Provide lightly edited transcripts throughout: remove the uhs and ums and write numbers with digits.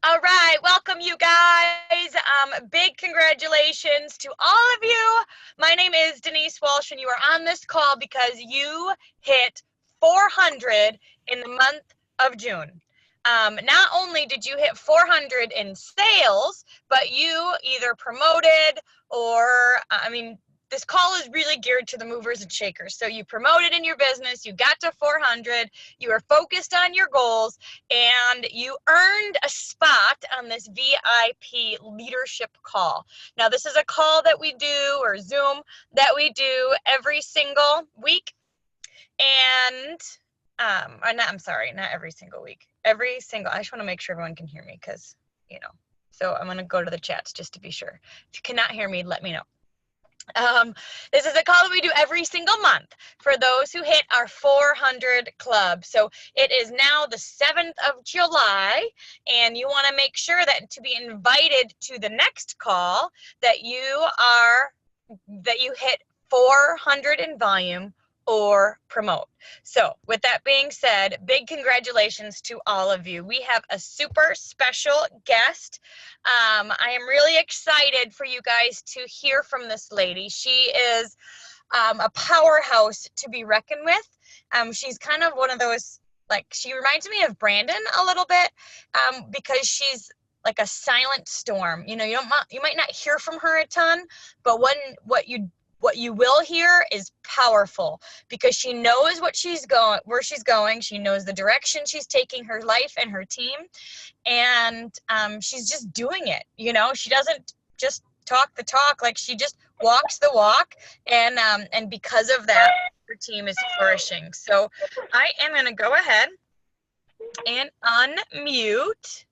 All right, welcome you guys. Big congratulations to all of you. My name is Denise Walsh, and you are on this call because you hit 400 in the month of June. Not only did you hit 400 in sales, but you either promoted or, this call is really geared to the movers and shakers. So you promoted in your business, you got to 400, you were focused on your goals, and you earned a spot on this VIP leadership call. Now, this is a call that we do, or Zoom, that we do every single week. And, not every single week. I just want to make sure everyone can hear me because, so I'm going to go to the chats just to be sure. If you cannot hear me, let me know. This is a call that we do every single month for those who hit our 400 club. So it is now the 7th of July, and you want to make sure that to be invited to the next call that you hit 400 in volume or promote. So with that being said, big congratulations to all of you. We have a super special guest. I am really excited for you guys to hear from this lady. She is a powerhouse to be reckoned with. She's kind of one of those, she reminds me of Brandon a little bit because she's like a silent storm. You might not hear from her a ton, but what you will hear is powerful because she knows where she's going. She knows the direction she's taking her life and her team, and she's just doing it. She doesn't just talk the talk, she just walks the walk, and because of that, her team is flourishing. So I am going to go ahead and unmute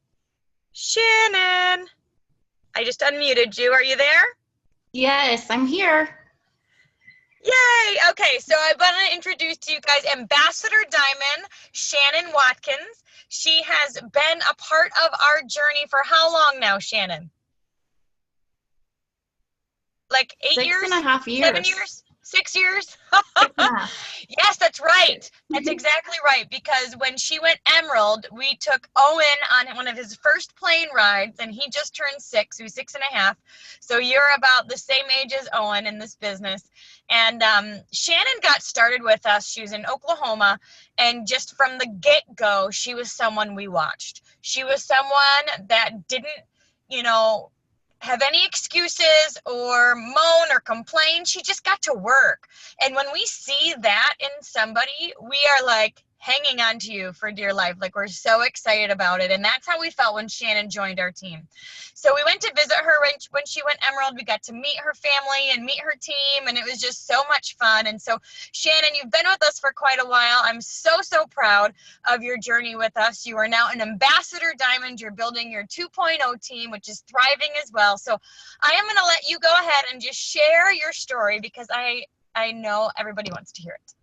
Shannon. I just unmuted you. Are you there? Yes, I'm here. Yay! Okay, so I want to introduce to you guys Ambassador Diamond, Shannon Watkins. She has been a part of our journey for how long now, Shannon? Like 8 years? 6.5 years. 7 years? 6 years? Yes, that's right. That's exactly right. Because when she went Emerald, we took Owen on one of his first plane rides, and he just turned 6. He was 6.5. So you're about the same age as Owen in this business. And Shannon got started with us. She was in Oklahoma, and just from the get-go, she was someone we watched. She was someone that didn't, have any excuses or moan or complain. She just got to work. And when we see that in somebody, we are like hanging on to you for dear life. Like, we're so excited about it. And that's how we felt when Shannon joined our team. So we went to visit her when she went Emerald. We got to meet her family and meet her team, and it was just so much fun. And so Shannon, you've been with us for quite a while. I'm so proud of your journey with us. You are now an Ambassador Diamond. You're building your 2.0 team, which is thriving as well. So I am going to let you go ahead and just share your story because I know everybody wants to hear it.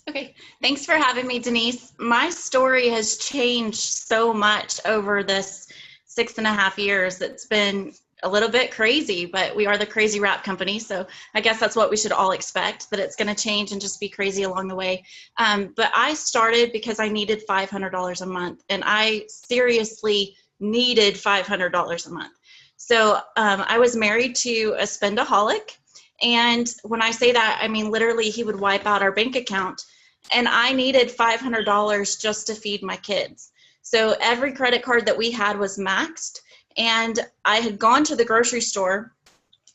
Okay, thanks for having me, Denise. My story has changed so much over this 6.5 years. It's been a little bit crazy, but we are the crazy wrap company. So I guess that's what we should all expect, that it's going to change and just be crazy along the way. But I started because I needed $500 a month, and I seriously needed $500 a month. So I was married to a spendaholic. And when I say that, I mean, literally he would wipe out our bank account, and I needed $500 just to feed my kids. So every credit card that we had was maxed, and I had gone to the grocery store,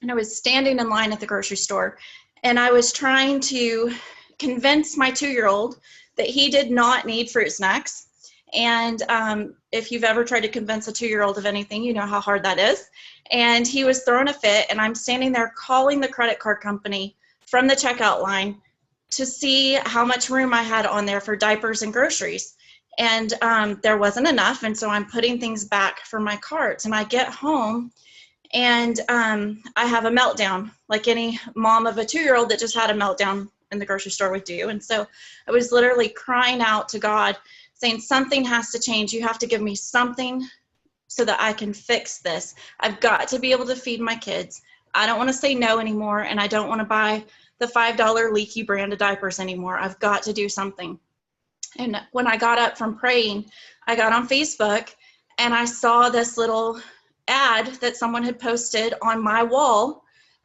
and I was standing in line at the grocery store, and I was trying to convince my 2-year-old that he did not need fruit snacks. And if you've ever tried to convince a 2-year-old of anything, you know how hard that is. And he was throwing a fit, and I'm standing there calling the credit card company from the checkout line to see how much room I had on there for diapers and groceries. And there wasn't enough, and so I'm putting things back for my carts. And I get home, and I have a meltdown, like any mom of a 2-year-old that just had a meltdown in the grocery store would do. And so I was literally crying out to God, saying, something has to change. You have to give me something so that I can fix this. I've got to be able to feed my kids. I don't want to say no anymore, and I don't want to buy the $5 leaky brand of diapers anymore. I've got to do something. And when I got up from praying, I got on Facebook, and I saw this little ad that someone had posted on my wall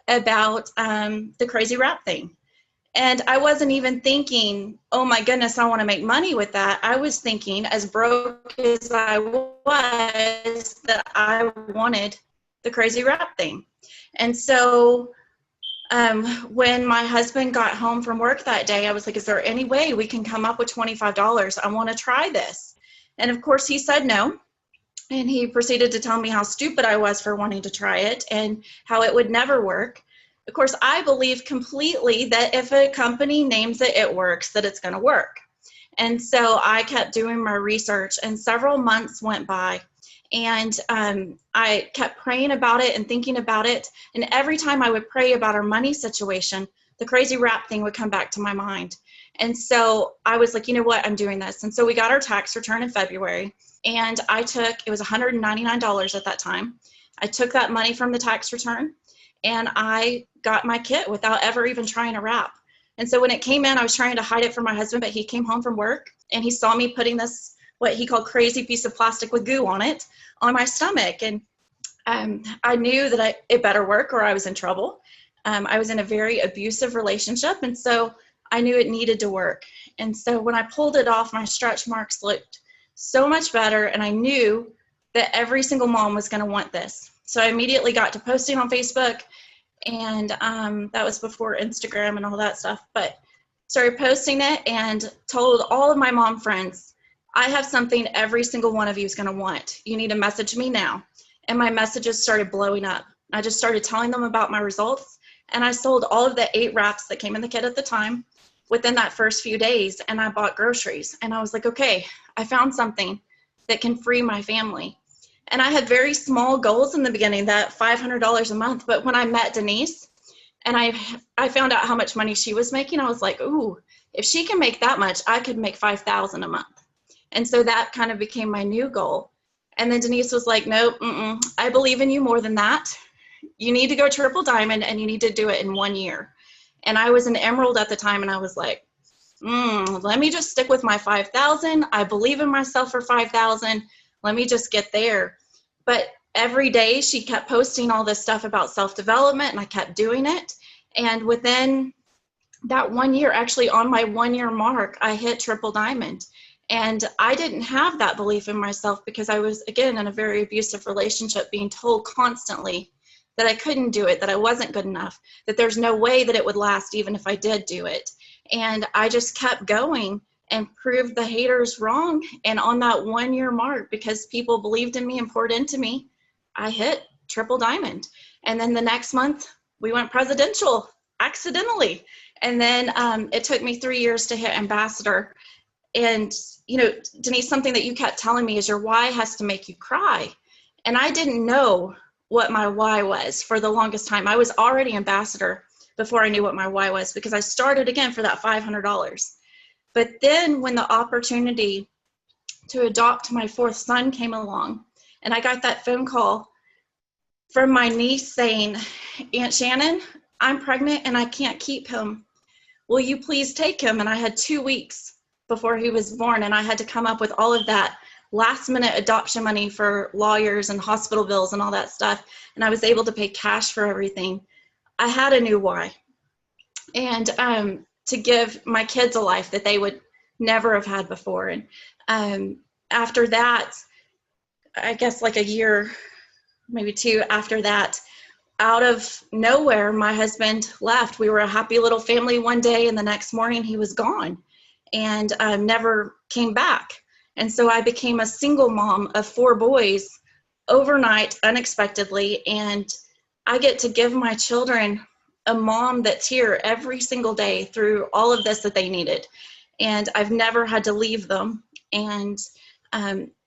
about the crazy wrap thing. And I wasn't even thinking, oh my goodness, I want to make money with that. I was thinking, as broke as I was, that I wanted the crazy wrap thing. And so when my husband got home from work that day, I was like, is there any way we can come up with $25? I want to try this. And of course he said no. And he proceeded to tell me how stupid I was for wanting to try it and how it would never work. Of course, I believe completely that if a company names it, it works, that it's going to work. And so I kept doing my research, and several months went by. And I kept praying about it and thinking about it. And every time I would pray about our money situation, the crazy wrap thing would come back to my mind. And so I was like, you know what, I'm doing this. And so we got our tax return in February. And it was $199 at that time. I took that money from the tax return and I got my kit without ever even trying to wrap. And so when it came in, I was trying to hide it from my husband, but he came home from work and he saw me putting this, what he called crazy piece of plastic with goo on it, on my stomach. And I knew that it better work or I was in trouble. I was in a very abusive relationship. And so I knew it needed to work. And so when I pulled it off, my stretch marks looked so much better. And I knew that every single mom was going to want this. So I immediately got to posting on Facebook, and that was before Instagram and all that stuff, but started posting it and told all of my mom friends, I have something every single one of you is going to want. You need to message me now. And my messages started blowing up. I just started telling them about my results, and I sold all of the 8 wraps that came in the kit at the time within that first few days, and I bought groceries. And I was like, okay, I found something that can free my family. And I had very small goals in the beginning, that $500 a month. But when I met Denise and I found out how much money she was making, I was like, ooh, if she can make that much, I could make $5,000 a month. And so that kind of became my new goal. And then Denise was like, nope, I believe in you more than that. You need to go triple diamond and you need to do it in 1 year. And I was an emerald at the time, and I was like, let me just stick with my 5,000. I believe in myself for 5,000. Let me just get there. But every day she kept posting all this stuff about self-development, and I kept doing it. And within that 1 year, actually on my 1 year mark, I hit triple diamond. And I didn't have that belief in myself because I was, again, in a very abusive relationship, being told constantly that I couldn't do it, that I wasn't good enough, that there's no way that it would last even if I did do it. And I just kept going and proved the haters wrong. And on that 1 year mark, because people believed in me and poured into me, I hit triple diamond. And then the next month we went presidential accidentally. And then it took me 3 years to hit ambassador. And, you know, Denise, something that you kept telling me is your why has to make you cry. And I didn't know what my why was for the longest time. I was already ambassador before I knew what my why was, because I started again for that $500. But then when the opportunity to adopt my 4th son came along, and I got that phone call from my niece saying, Aunt Shannon, I'm pregnant and I can't keep him. Will you please take him? And I had 2 weeks before he was born, and I had to come up with all of that last minute adoption money for lawyers and hospital bills and all that stuff. And I was able to pay cash for everything. I had a new why. And to give my kids a life that they would never have had before. And after that, I guess like a year, maybe 2 after that, out of nowhere, my husband left. We were a happy little family one day, and the next morning he was gone and never came back. And so I became a single mom of 4 boys overnight, unexpectedly. And I get to give my children a mom that's here every single day through all of this that they needed. And I've never had to leave them. And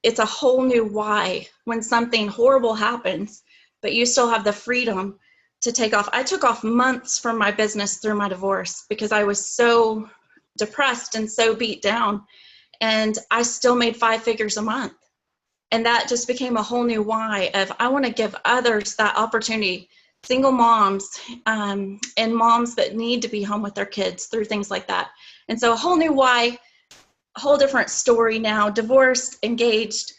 it's a whole new why when something horrible happens, but you still have the freedom to take off. I took off months from my business through my divorce because I was so depressed and so beat down. And I still made 5 figures a month. And that just became a whole new why of I want to give others that opportunity, single moms and moms that need to be home with their kids through things like that. And so a whole new why, a whole different story now, divorced, engaged,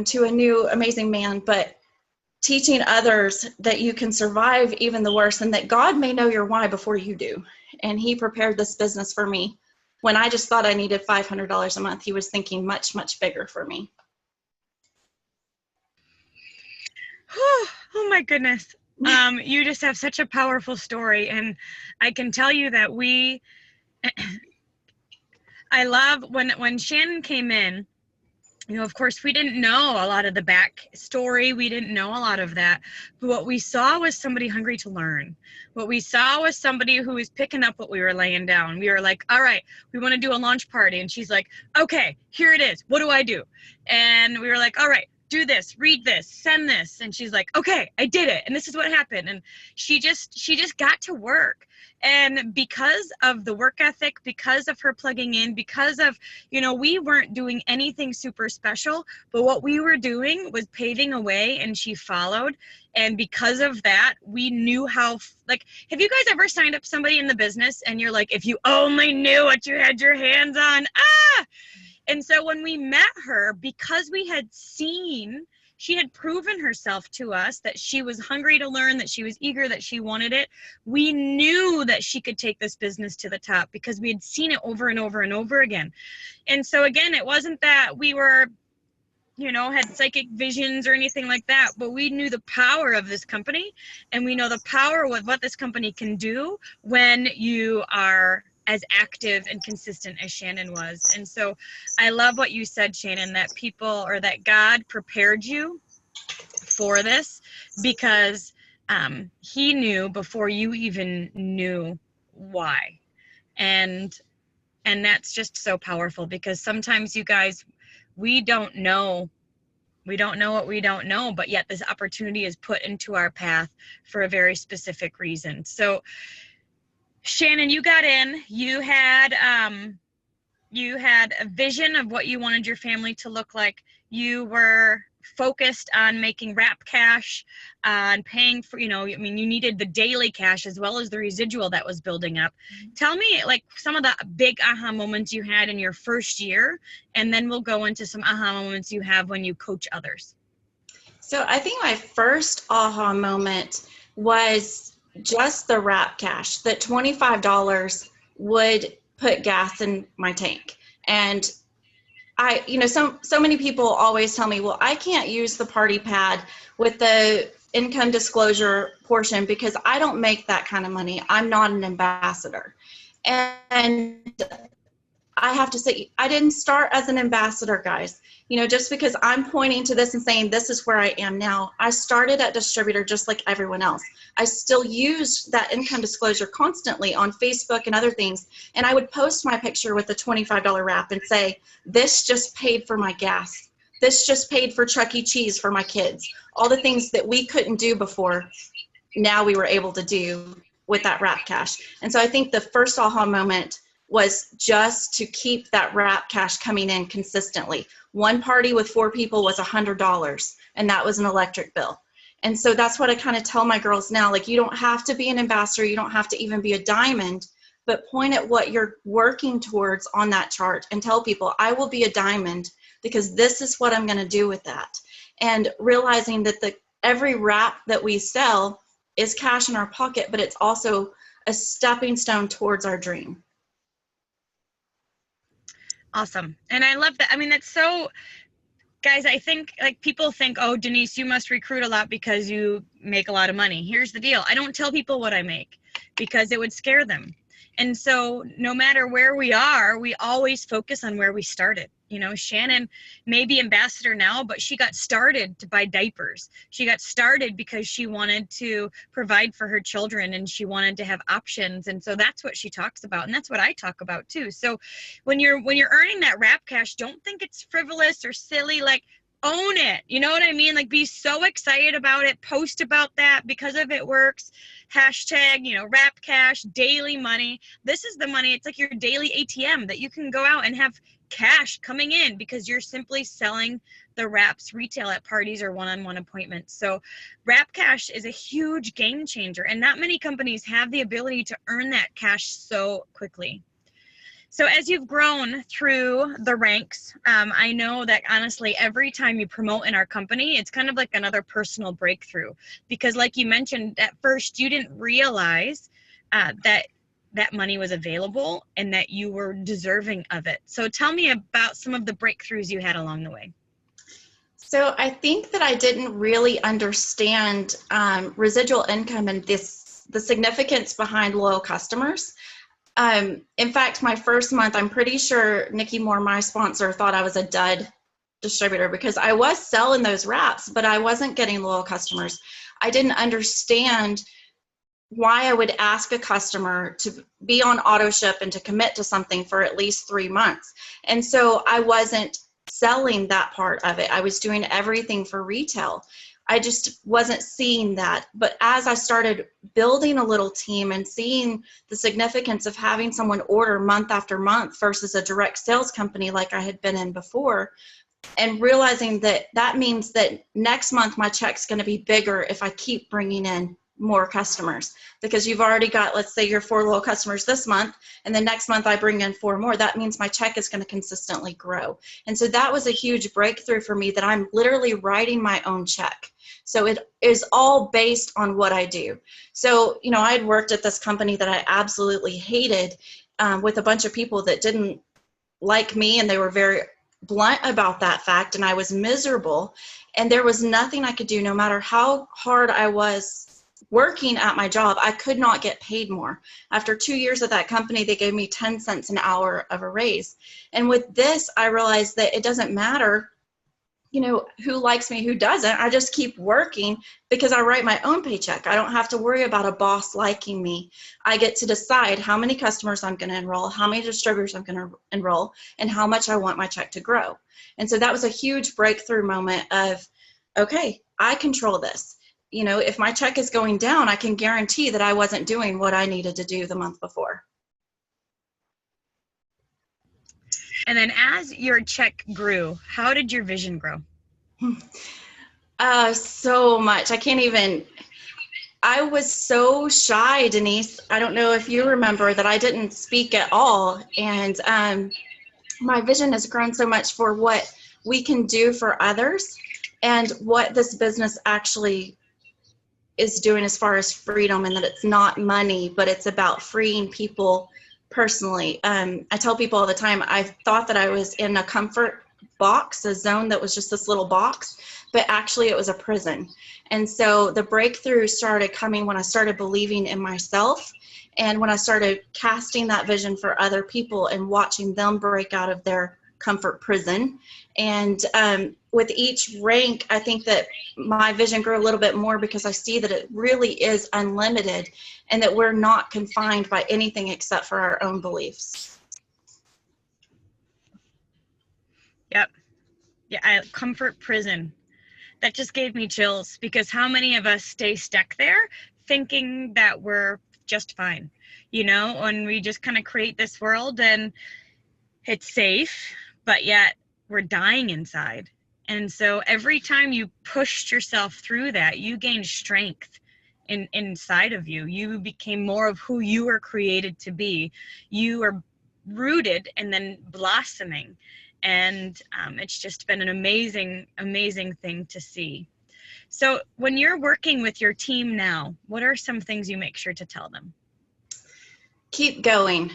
to a new amazing man, but teaching others that you can survive even the worst and that God may know your why before you do. And he prepared this business for me. When I just thought I needed $500 a month, he was thinking much, much bigger for me. Oh my goodness. You just have such a powerful story. And I can tell you that I love when Shannon came in, you know, of course, we didn't know a lot of the back story. We didn't know a lot of that. But what we saw was somebody hungry to learn. What we saw was somebody who was picking up what we were laying down. We were like, all right, we want to do a launch party. And she's like, okay, here it is. What do I do? And we were like, all right, do this, read this, send this. And she's like, okay, I did it. And this is what happened. And she just got to work. And because of the work ethic, because of her plugging in, because of, you know, we weren't doing anything super special, but what we were doing was paving a way, and she followed. And because of that, we knew how, like, have you guys ever signed up somebody in the business and you're like, if you only knew what you had your hands on, ah! And so when we met her, because we had seen, she had proven herself to us that she was hungry to learn, that she was eager, that she wanted it. We knew that she could take this business to the top because we had seen it over and over and over again. And so again, it wasn't that we were, you know, had psychic visions or anything like that, but we knew the power of this company, and we know the power of what this company can do when you are as active and consistent as Shannon was. And so I love what you said, Shannon, that people, or that God prepared you for this because he knew before you even knew why. And that's just so powerful, because sometimes, you guys, we don't know what we don't know, but yet this opportunity is put into our path for a very specific reason. So Shannon, you got in, you had a vision of what you wanted your family to look like. You were focused on making wrap cash, on paying for, you know, I mean, you needed the daily cash as well as the residual that was building up. Tell me, like, some of the big aha moments you had in your first year, and then we'll go into some aha moments you have when you coach others. So I think my first aha moment was just the wrap cash, that $25 would put gas in my tank. And I, you know, so many people always tell me, well, I can't use the party pad with the income disclosure portion because I don't make that kind of money. I'm not an ambassador. And I have to say, I didn't start as an ambassador, guys. You know, just because I'm pointing to this and saying this is where I am now, I started at distributor just like everyone else. I still used that income disclosure constantly on Facebook and other things. And I would post my picture with the $25 wrap and say, this just paid for my gas. This just paid for Chuck E. Cheese for my kids. All the things that we couldn't do before, now we were able to do with that wrap cash. And so I think the first aha moment was just to keep that wrap cash coming in consistently. One party with 4 people was $100, and that was an electric bill. And so that's what I kind of tell my girls now, like, you don't have to be an ambassador, you don't have to even be a diamond, but point at what you're working towards on that chart and tell people, I will be a diamond because this is what I'm going to do with that. And realizing that every wrap that we sell is cash in our pocket, but it's also a stepping stone towards our dream. Awesome. And I love that. I mean, that's so, guys, I think, like, people think, oh, Denise, you must recruit a lot because you make a lot of money. Here's the deal. I don't tell people what I make because it would scare them. And so no matter where we are, we always focus on where we started. You know, Shannon may be ambassador now, but she got started to buy diapers. She got started because she wanted to provide for her children and she wanted to have options. And so that's what she talks about. And that's what I talk about too. So when you're earning that wrap cash, don't think it's frivolous or silly. Like, own it. You know what I mean? Like, be so excited about it. Post about that. Because of it works. Hashtag, you know, wrap cash, daily money. This is the money. It's like your daily ATM that you can go out and have cash coming in because you're simply selling the wraps retail at parties or one-on-one appointments. So wrap cash is a huge game changer, and not many companies have the ability to earn that cash so quickly. So as you've grown through the ranks, I know that honestly, every time you promote in our company, it's kind of like another personal breakthrough. Because like you mentioned, at first you didn't realize that money was available and that you were deserving of it. So tell me about some of the breakthroughs you had along the way. So I think that I didn't really understand residual income and the significance behind loyal customers. In fact, my first month, I'm pretty sure Nikki Moore, my sponsor, thought I was a dud distributor because I was selling those wraps, but I wasn't getting loyal customers. I didn't understand why I would ask a customer to be on auto ship and to commit to something for at least 3 months. And so I wasn't selling that part of it. I was doing everything for retail. I just wasn't seeing that. But as I started building a little team and seeing the significance of having someone order month after month versus a direct sales company like I had been in before, and realizing that that means that next month my check's going to be bigger if I keep bringing in more customers, because you've already got, let's say, your 4 loyal customers this month, and then next month I bring in 4 more. That means my check is going to consistently grow. And so that was a huge breakthrough for me, that I'm literally writing my own check. So it is all based on what I do. So, you know, I had worked at this company that I absolutely hated, with a bunch of people that didn't like me, and they were very blunt about that fact, and I was miserable, and there was nothing I could do. No matter how hard I was working at my job, I could not get paid more. After 2 years at that company, they gave me 10 cents an hour of a raise. And with this, I realized that it doesn't matter, you know, who likes me, who doesn't. I just keep working because I write my own paycheck. I don't have to worry about a boss liking me. I get to decide how many customers I'm going to enroll, how many distributors I'm going to enroll, and how much I want my check to grow. And so that was a huge breakthrough moment of, okay, I control this. You know, if my check is going down, I can guarantee that I wasn't doing what I needed to do the month before. And then as your check grew, how did your vision grow? So much. I was so shy, Denise. I don't know if you remember that I didn't speak at all. And my vision has grown so much for what we can do for others and what this business actually is doing as far as freedom, and that it's not money, but it's about freeing people personally. I tell people all the time, I thought that I was in a comfort box, a zone that was just this little box, but actually it was a prison. And so the breakthrough started coming when I started believing in myself, and when I started casting that vision for other people and watching them break out of their comfort prison. And with each rank, I think that my vision grew a little bit more because I see that it really is unlimited and that we're not confined by anything except for our own beliefs. Yep. Yeah, comfort prison. That just gave me chills, because how many of us stay stuck there thinking that we're just fine, you know, when we just kind of create this world and it's safe, but yet we're dying inside. And so every time you pushed yourself through that, you gained strength inside of you. You became more of who you were created to be. You were rooted and then blossoming. And it's just been an amazing, amazing thing to see. So when you're working with your team now, what are some things you make sure to tell them? Keep going.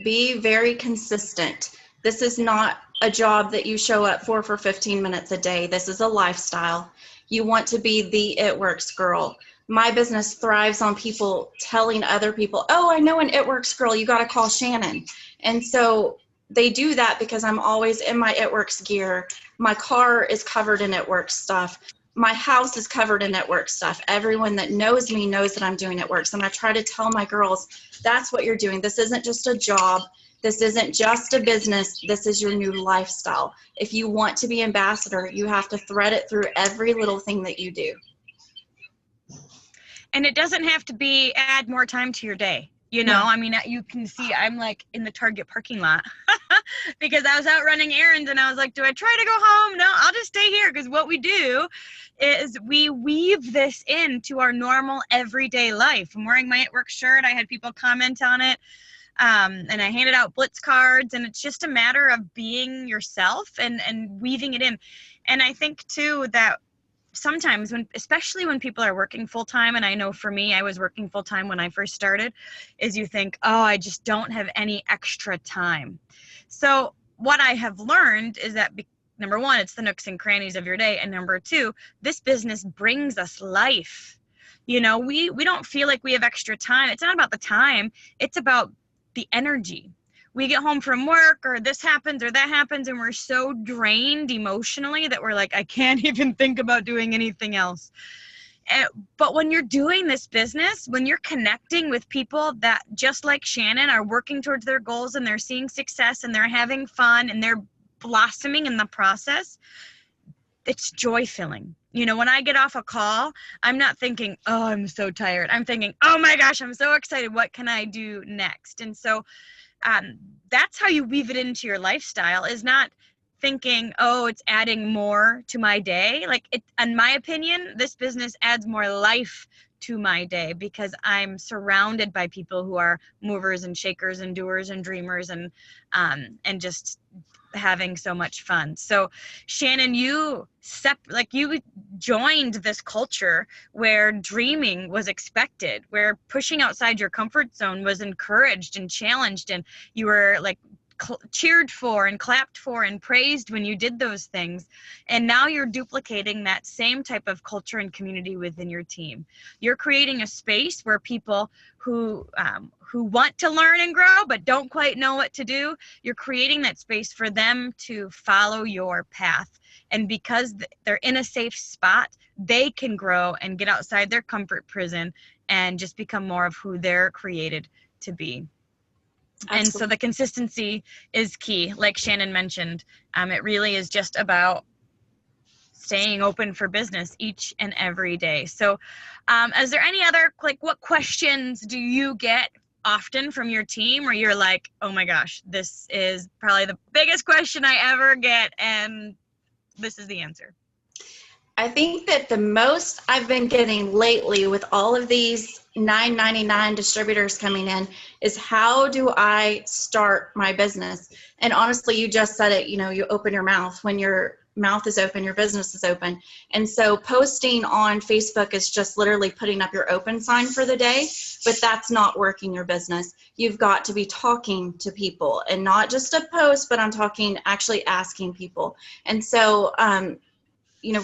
Be very consistent. This is not a job that you show up for 15 minutes a day. This is a lifestyle. You want to be the It Works girl. My business thrives on people telling other people, oh, I know an It Works girl, you got to call Shannon. And so they do that because I'm always in my It Works gear. My car is covered in It Works stuff. My house is covered in It Works stuff. Everyone that knows me knows that I'm doing It Works. And I try to tell my girls, that's what you're doing. This isn't just a job. This isn't just a business. This is your new lifestyle. If you want to be ambassador, you have to thread it through every little thing that you do. And it doesn't have to be add more time to your day. You know, I mean, you can see I'm like in the Target parking lot because I was out running errands and I was like, do I try to go home? No, I'll just stay here, because what we do is we weave this into our normal everyday life. I'm wearing my It Works shirt. I had people comment on it. and I handed out Blitz cards, and it's just a matter of being yourself and weaving it in. And I think too that sometimes especially when people are working full time, and I know for me, I was working full time when I first started, is you think, oh, I just don't have any extra time. So what I have learned is that number one, it's the nooks and crannies of your day. And number two, this business brings us life. We don't feel like we have extra time. It's not about the time. It's about the energy. We get home from work, or this happens or that happens, and we're so drained emotionally that we're like, I can't even think about doing anything else. But when you're doing this business, when you're connecting with people that, just like Shannon, are working towards their goals, and they're seeing success, and they're having fun, and they're blossoming in the process, it's joy filling. When I get off a call, I'm not thinking, oh, I'm so tired. I'm thinking, oh my gosh, I'm so excited. What can I do next? And so that's how you weave it into your lifestyle, is not thinking, oh, it's adding more to my day. In my opinion, this business adds more life to my day, because I'm surrounded by people who are movers and shakers and doers and dreamers, and just having so much fun. So Shannon, you joined this culture where dreaming was expected, where pushing outside your comfort zone was encouraged and challenged, and you were cheered for and clapped for and praised when you did those things. And now you're duplicating that same type of culture and community within your team. You're creating a space where people who want to learn and grow but don't quite know what to do, you're creating that space for them to follow your path. And because they're in a safe spot, they can grow and get outside their comfort prison and just become more of who they're created to be. Absolutely. And so the consistency is key, like Shannon mentioned. It really is just about staying open for business each and every day. So is there any other, what questions do you get often from your team where you're like, oh my gosh, this is probably the biggest question I ever get, and this is the answer? I think that the most I've been getting lately with all of these $9.99 distributors coming in is, how do I start my business? And honestly, you just said it, you open your mouth. When your mouth is open, your business is open. And so posting on Facebook is just literally putting up your open sign for the day, but that's not working your business. You've got to be talking to people, and not just a post, but I'm talking actually asking people. And so,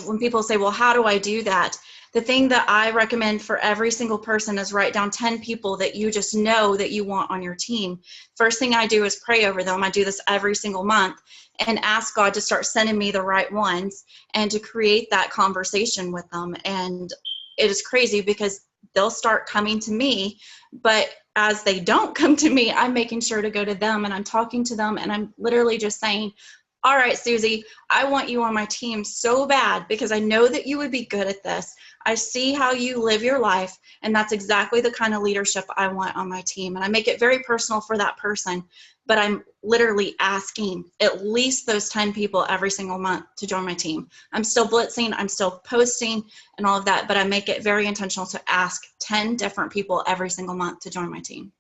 when people say, well, how do I do that? The thing that I recommend for every single person is write down 10 people that you just know that you want on your team. First thing I do is pray over them. I do this every single month, and ask God to start sending me the right ones and to create that conversation with them. And it is crazy because they'll start coming to me, but as they don't come to me, I'm making sure to go to them, and I'm talking to them, and I'm literally just saying, all right, Susie, I want you on my team so bad because I know that you would be good at this. I see how you live your life, and that's exactly the kind of leadership I want on my team. And I make it very personal for that person, but I'm literally asking at least those 10 people every single month to join my team. I'm still blitzing, I'm still posting and all of that, but I make it very intentional to ask 10 different people every single month to join my team.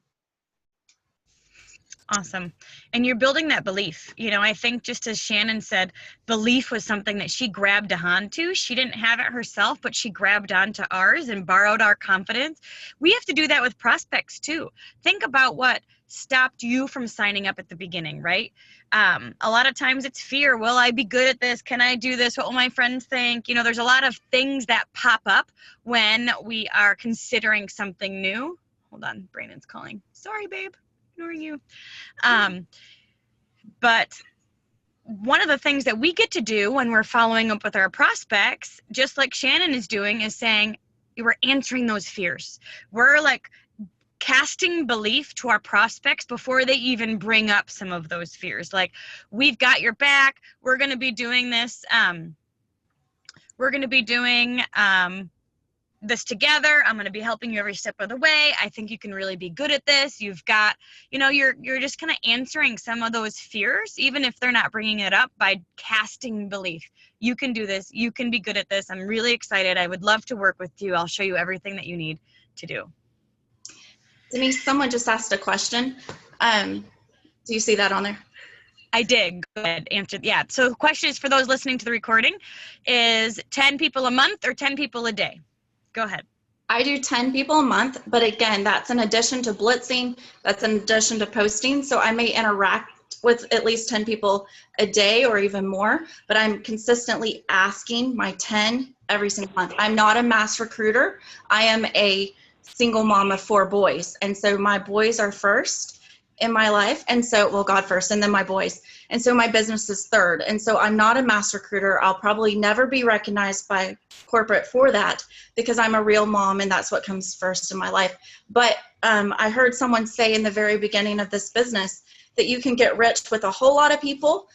Awesome. And you're building that belief. I think, just as Shannon said, belief was something that she grabbed onto. She didn't have it herself, but she grabbed onto ours and borrowed our confidence. We have to do that with prospects too. Think about what stopped you from signing up at the beginning, right? A lot of times it's fear. Will I be good at this? Can I do this? What will my friends think? There's a lot of things that pop up when we are considering something new. Hold on, Brandon's calling. Sorry, babe. Ignoring you. But one of the things that we get to do when we're following up with our prospects, just like Shannon is doing, is saying, we're answering those fears. We're casting belief to our prospects before they even bring up some of those fears. We've got your back. We're going to be doing this. We're going to be doing this together. I'm going to be helping you every step of the way. I think you can really be good at this. You've got, you're just kind of answering some of those fears, even if they're not bringing it up, by casting belief. You can do this. You can be good at this. I'm really excited. I would love to work with you. I'll show you everything that you need to do. Denise, someone just asked a question. Do you see that on there? I did. Go ahead. Answer. Yeah. So the question is for those listening to the recording is 10 people a month or 10 people a day? Go ahead. I do 10 people a month, but again, that's in addition to blitzing, that's in addition to posting. So I may interact with at least 10 people a day or even more, but I'm consistently asking my 10 every single month. I'm not a mass recruiter. I am a single mom of 4 boys. And so my boys are first in my life. And so, well, God first, and then my boys. And so my business is third. And so I'm not a mass recruiter. I'll probably never be recognized by corporate for that because I'm a real mom and that's what comes first in my life. But I heard someone say in the very beginning of this business that you can get rich with a whole lot of people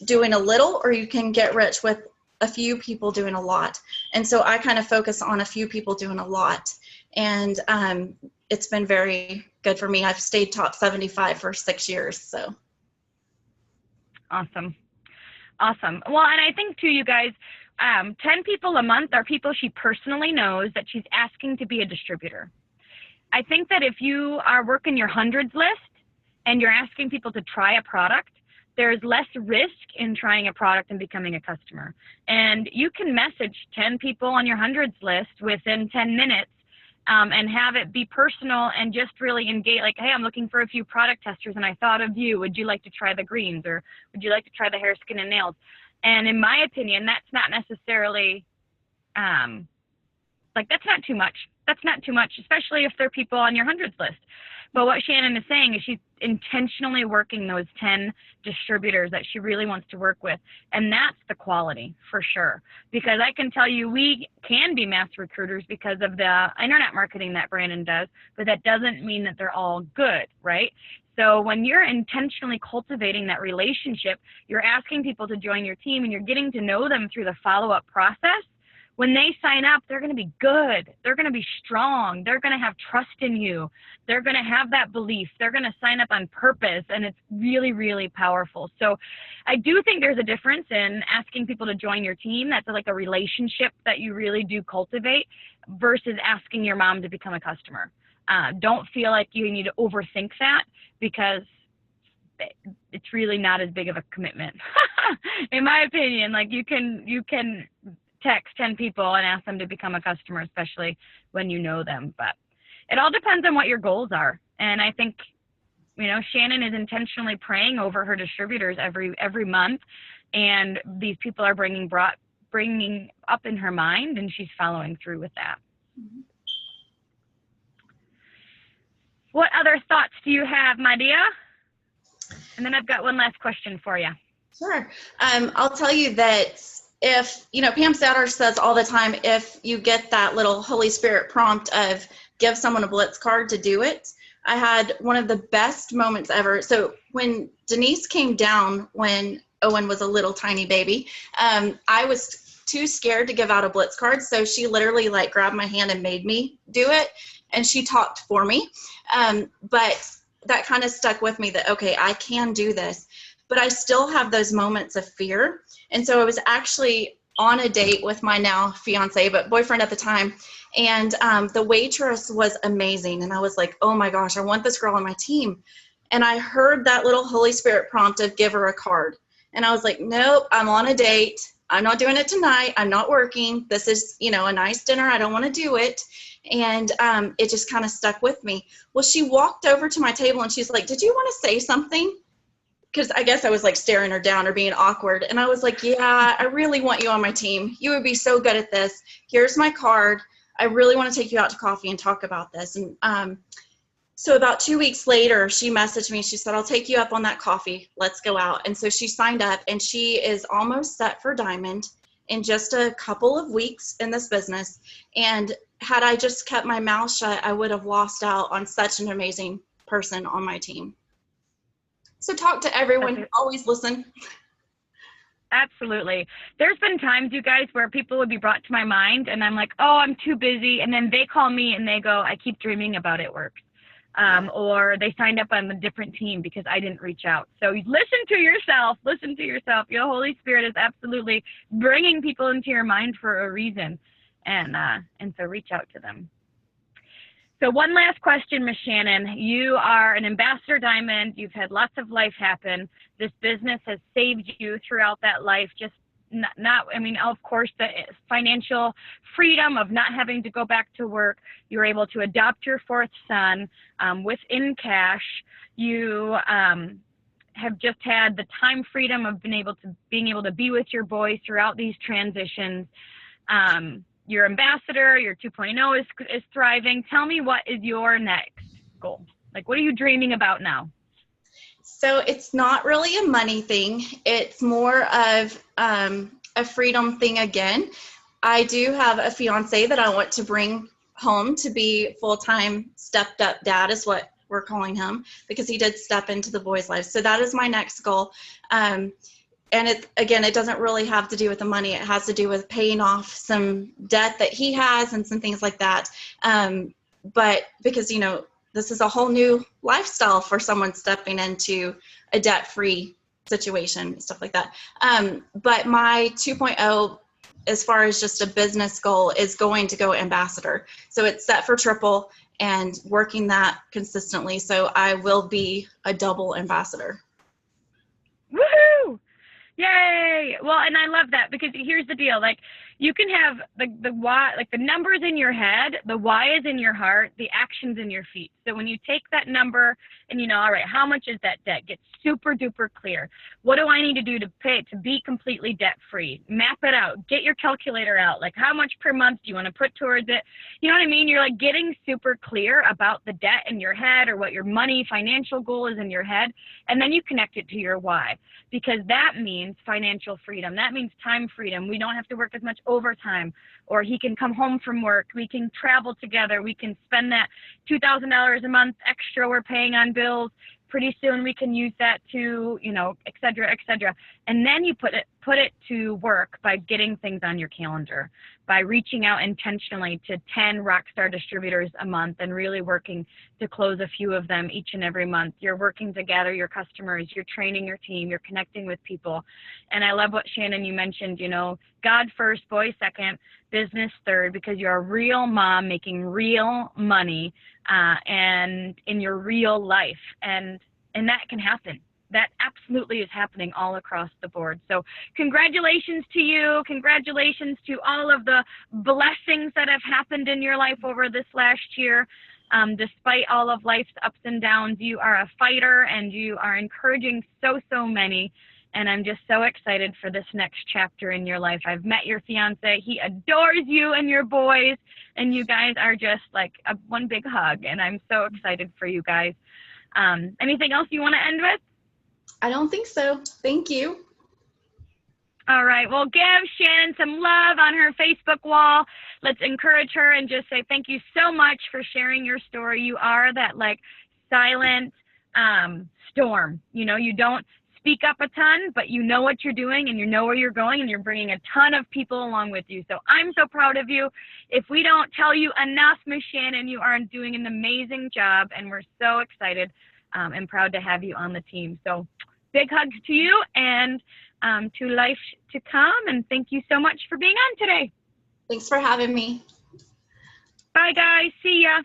doing a little, or you can get rich with a few people doing a lot. And so I kind of focus on a few people doing a lot. And it's been very good for me. I've stayed top 75 for 6 years. So. Awesome. Awesome. Well, and I think too, you guys, 10 people a month are people she personally knows that she's asking to be a distributor. I think that if you are working your hundreds list and you're asking people to try a product, there's less risk in trying a product and becoming a customer. And you can message 10 people on your hundreds list within 10 minutes and have it be personal and just really engage, like, hey, I'm looking for a few product testers and I thought of you. Would you like to try the greens, or would you like to try the hair, skin, and nails? And in my opinion, that's not necessarily, that's not too much. That's not too much, especially if they're people on your hundreds list. But what Shannon is saying is she's intentionally working those 10 distributors that she really wants to work with. And that's the quality for sure. Because I can tell you we can be mass recruiters because of the internet marketing that Brandon does, but that doesn't mean that they're all good, right? So when you're intentionally cultivating that relationship, you're asking people to join your team and you're getting to know them through the follow-up process. When they sign up, they're going to be good. They're going to be strong. They're going to have trust in you. They're going to have that belief. They're going to sign up on purpose, and it's really, really powerful. So I do think there's a difference in asking people to join your team. That's like a relationship that you really do cultivate versus asking your mom to become a customer. Don't feel like you need to overthink that because it's really not as big of a commitment. In my opinion, like you can text 10 people and ask them to become a customer, especially when you know them. But it all depends on what your goals are. And I think, Shannon is intentionally praying over her distributors every month, and these people are bringing up in her mind, and she's following through with that. Mm-hmm. What other thoughts do you have, my dear? And then I've got one last question for you. Sure. I'll tell you that if, Pam Sauter says all the time, if you get that little Holy Spirit prompt of give someone a blitz card to do it, I had one of the best moments ever. So when Denise came down, when Owen was a little tiny baby, I was too scared to give out a blitz card. So she literally grabbed my hand and made me do it. And she talked for me. But that kind of stuck with me that, okay, I can do this. But I still have those moments of fear. And so I was actually on a date with my now fiance, but boyfriend at the time. And the waitress was amazing. And I was like, oh my gosh, I want this girl on my team. And I heard that little Holy Spirit prompt of give her a card. And I was like, nope, I'm on a date. I'm not doing it tonight. I'm not working. This is, a nice dinner. I don't want to do it. And it just kind of stuck with me. Well, she walked over to my table and she's like, did you want to say something? Because I guess I was staring her down or being awkward. And I was like, yeah, I really want you on my team. You would be so good at this. Here's my card. I really want to take you out to coffee and talk about this. And so about 2 weeks later, she messaged me. She said, I'll take you up on that coffee. Let's go out. And so she signed up, and she is almost set for Diamond in just a couple of weeks in this business. And had I just kept my mouth shut, I would have lost out on such an amazing person on my team. So talk to everyone. Always listen. Absolutely. There's been times, you guys, where people would be brought to my mind, and I'm like, oh, I'm too busy. And then they call me and they go, I keep dreaming about it works. Or they signed up on a different team because I didn't reach out. So listen to yourself. Listen to yourself. Your Holy Spirit is absolutely bringing people into your mind for a reason. And so reach out to them. So one last question, Miss Shannon. You are an ambassador diamond. You've had lots of life happen. This business has saved you throughout that life. Just I mean, of course, the financial freedom of not having to go back to work. You were able to adopt your fourth son within cash. You have just had the time freedom of being able to be with your boys throughout these transitions. Your ambassador, your 2.0 is thriving. Tell me, what is your next goal? Like, what are you dreaming about now? So it's not really a money thing. It's more of a freedom thing again. I do have a fiance that I want to bring home to be full-time stepped up dad is what we're calling him, because he did step into the boys' lives. So that is my next goal. And it doesn't really have to do with the money. It has to do with paying off some debt that he has and some things like that. But because, this is a whole new lifestyle for someone stepping into a debt-free situation, stuff like that. But my 2.0, as far as just a business goal, is going to go ambassador. So it's set for triple and working that consistently. So I will be a double ambassador. Woohoo! Yay! Well, and I love that, because here's the deal. Like, you can have the why, like the numbers in your head, the why is in your heart, the actions in your feet. So when you take that number and all right, how much is that debt? Get super duper clear. What do I need to do to pay to be completely debt free? Map it out. Get your calculator out. Like, how much per month do you want to put towards it? You know what I mean? You're like getting super clear about the debt in your head, or what your money financial goal is in your head, and then you connect it to your why, because that means financial freedom. That means time freedom. We don't have to work as much overtime, or he can come home from work. We can travel together. We can spend that $2,000 a month extra we're paying on bills. Pretty soon we can use that to, et cetera, et cetera. And then you put it to work by getting things on your calendar, by reaching out intentionally to 10 Rockstar distributors a month and really working to close a few of them each and every month. You're working to gather your customers, you're training your team, you're connecting with people. And I love what, Shannon, you mentioned, God first, boy second, business third, because you're a real mom making real money and in your real life. And that can happen. That absolutely is happening all across the board. So congratulations to you. Congratulations to all of the blessings that have happened in your life over this last year. Despite all of life's ups and downs, you are a fighter and you are encouraging so many. And I'm just so excited for this next chapter in your life. I've met your fiance. He adores you and your boys, and you guys are just like one big hug. And I'm so excited for you guys. Anything else you want to end with? I don't think so. Thank you. All right. Well, give Shannon some love on her Facebook wall. Let's encourage her and just say thank you so much for sharing your story. You are that silent storm. You don't speak up a ton, but you know what you're doing and you know where you're going, and you're bringing a ton of people along with you. So I'm so proud of you. If we don't tell you enough, Miss Shannon, you are doing an amazing job, and we're so excited and proud to have you on the team. So big hugs to you and to life to come, and thank you so much for being on today. Thanks for having me. Bye, guys. See ya.